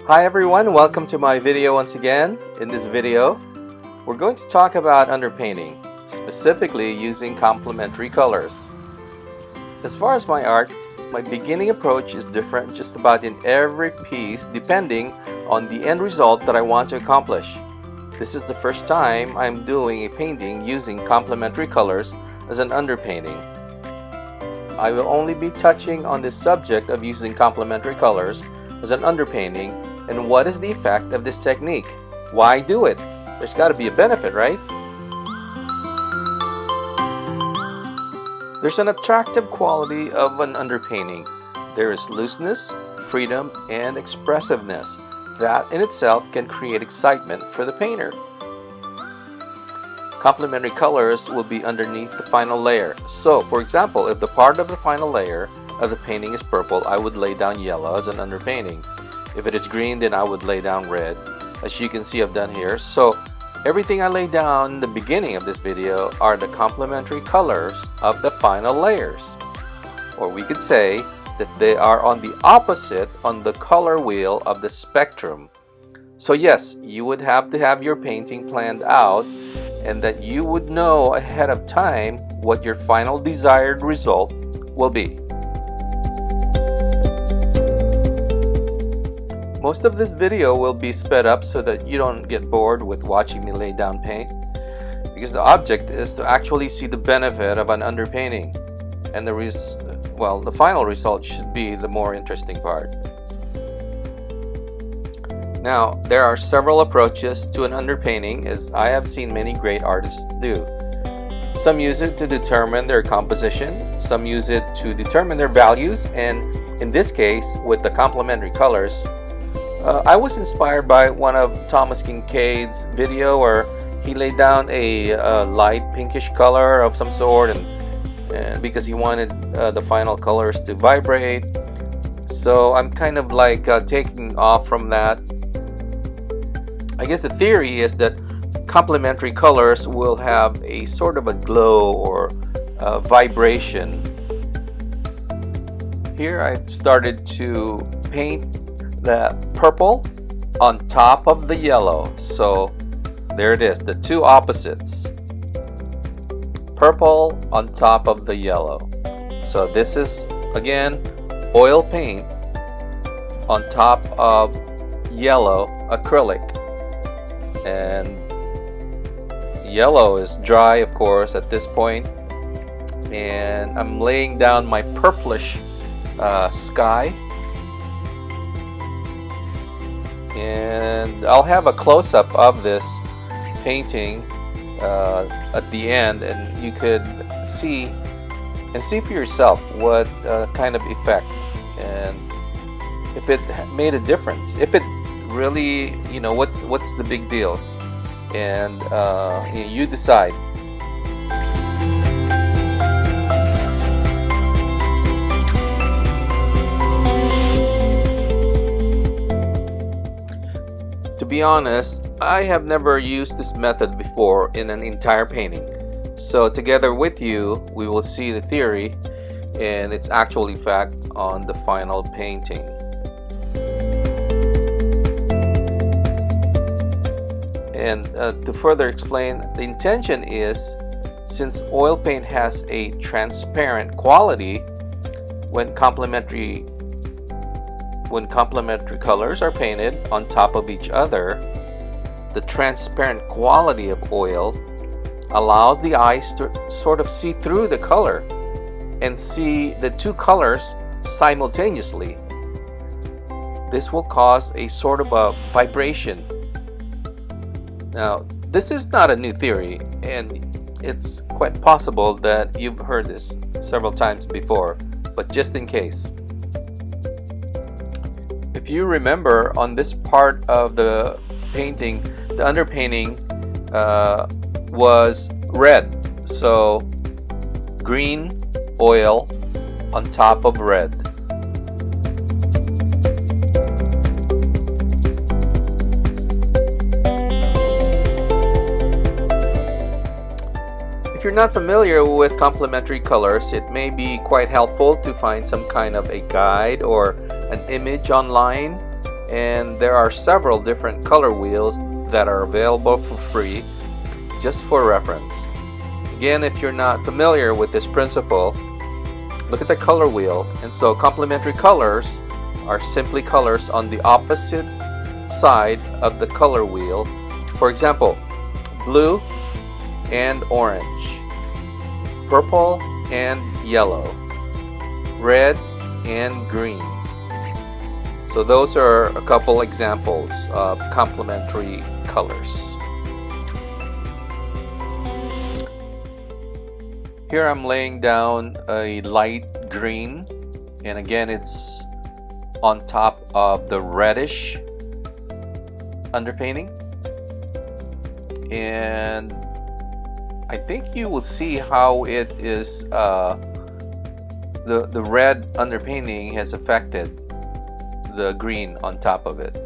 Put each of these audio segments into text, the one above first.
Hi everyone, welcome to my video once again. In this video, we're going to talk about underpainting, specifically using complementary colors. As far as my art, my beginning approach is different just about in every piece depending on the end result that I want to accomplish. This is the first time I'm doing a painting using complementary colors as an underpainting. I will only be touching on this subject of using complementary colors as an underpainting and what is the effect of this technique. Why do it? There's got to be a benefit, right? There's an attractive quality of an underpainting. There is looseness, freedom, and expressiveness that in itself can create excitement for the painter. Complementary colors will be underneath the final layer. So, for example, if the part of the final layer of the painting is purple, I would lay down yellow as an underpainting. If it is green, then I would lay down red, as you can see I've done here. So, everything I lay down in the beginning of this video are the complementary colors of the final layers. Or we could say that they are on the opposite on the color wheel of the spectrum. So yes, you would have to have your painting planned out and that you would know ahead of time what your final desired result will be. Most of this video will be sped up so that you don't get bored with watching me lay down paint, because the object is to actually see the benefit of an underpainting, and the final result should be the more interesting part. Now, there are several approaches to an underpainting, as I have seen many great artists do. Some use it to determine their composition, some use it to determine their values, and in this case, with the complementary colors, I was inspired by one of Thomas Kincaid's video where he laid down a light pinkish color of some sort, and because he wanted the final colors to vibrate. So I'm kind of like taking off from that. I guess the theory is that complementary colors will have a sort of a glow or vibration. Here I've started to paint the purple on top of the yellow. So there it is, the two opposites. Purple on top of the yellow. So this is again oil paint on top of yellow acrylic. And yellow is dry, of course, at this point, and I'm laying down my purplish sky, and I'll have a close-up of this painting at the end, and you could see for yourself what kind of effect and if it made a difference, if it really, what's the big deal, and you decide. To be honest, I have never used this method before in an entire painting, so together with you we will see the theory and its actual effect on the final painting. And to further explain, the intention is, since oil paint has a transparent quality, when complementary colors are painted on top of each other, the transparent quality of oil allows the eyes to sort of see through the color and see the two colors simultaneously. This will cause a sort of a vibration. Now, this is not a new theory, and it's quite possible that you've heard this several times before, but just in case. If you remember, on this part of the painting, the underpainting was red, so green oil on top of red. If you're not familiar with complementary colors, it may be quite helpful to find some kind of a guide or an image online And there are several different color wheels that are available for free, just for reference. Again, if you're not familiar with this principle, look at the color wheel. And so complementary colors are simply colors on the opposite side of the color wheel. For example, blue and orange, purple and yellow, red and green. So those are a couple examples of complementary colors. Here I'm laying down a light green, and again it's on top of the reddish underpainting. And I think you will see how it is the red underpainting has affected the green on top of it.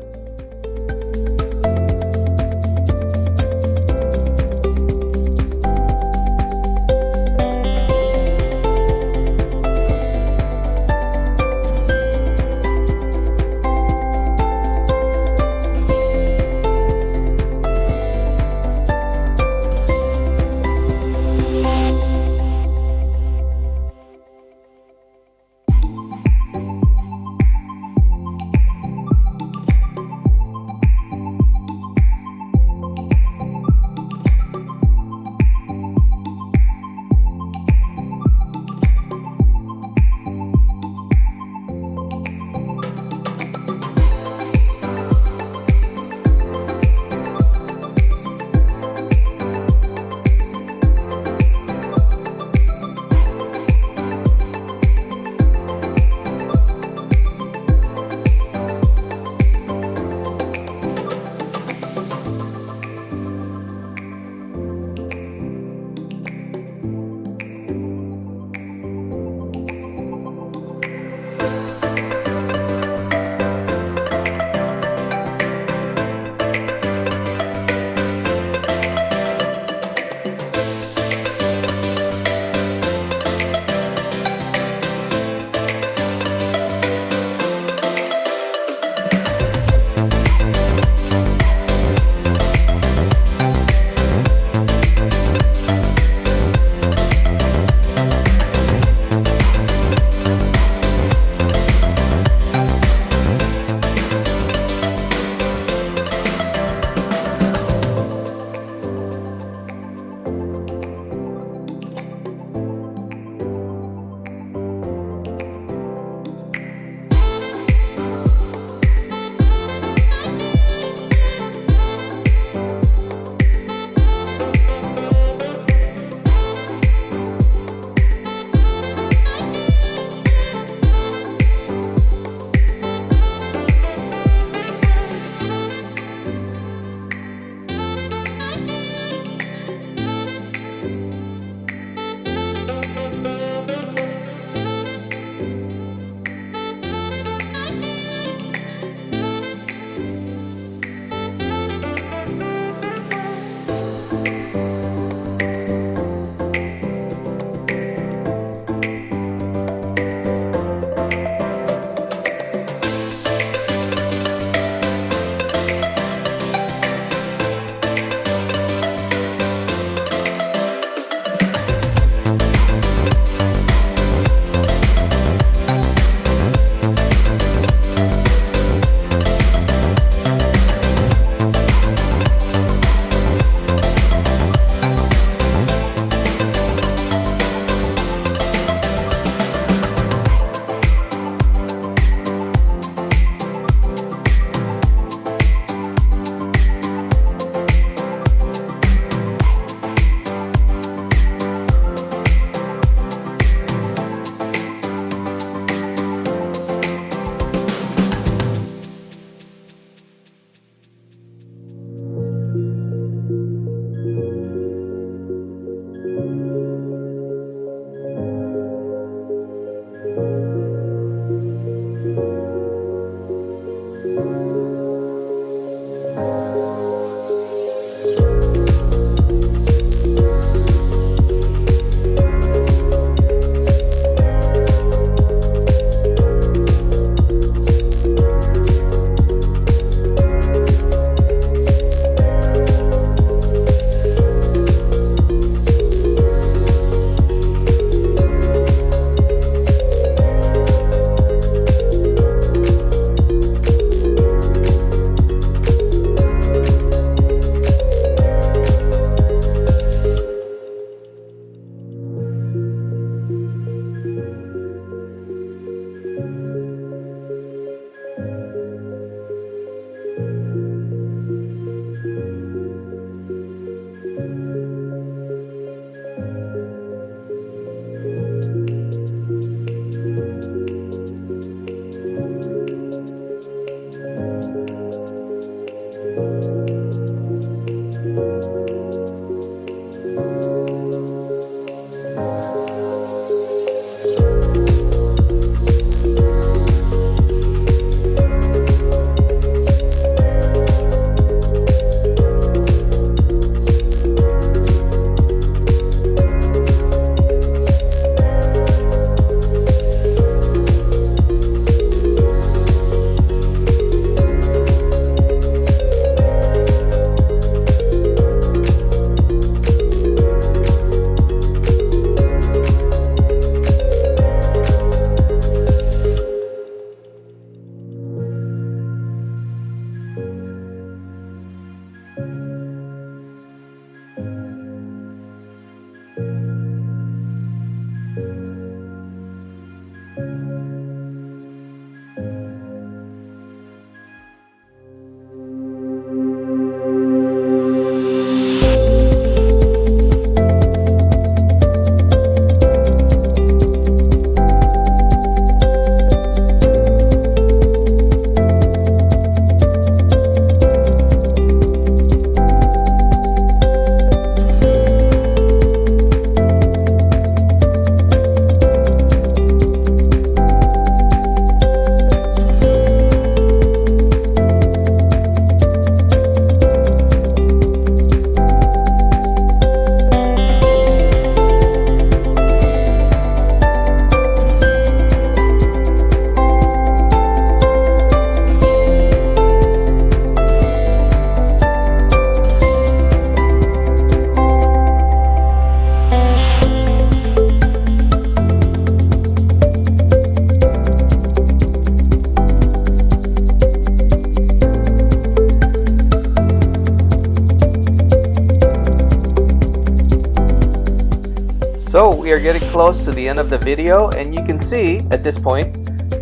So we are getting close to the end of the video, and you can see at this point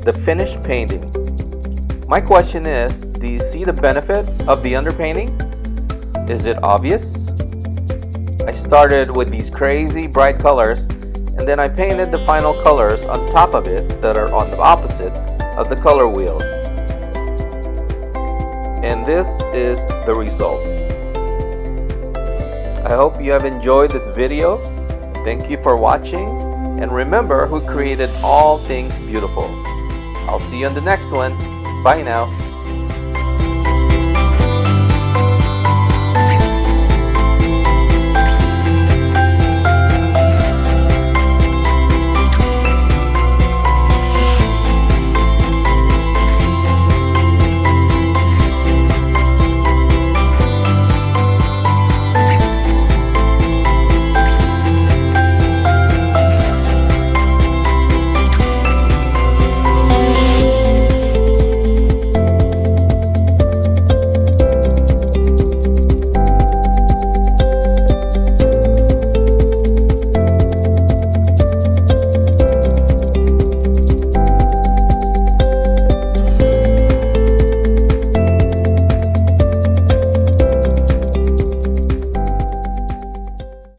the finished painting. My question is, do you see the benefit of the underpainting? Is it obvious? I started with these crazy bright colors, and then I painted the final colors on top of it that are on the opposite of the color wheel. And this is the result. I hope you have enjoyed this video. Thank you for watching, and remember who created all things beautiful. I'll see you on the next one. Bye now.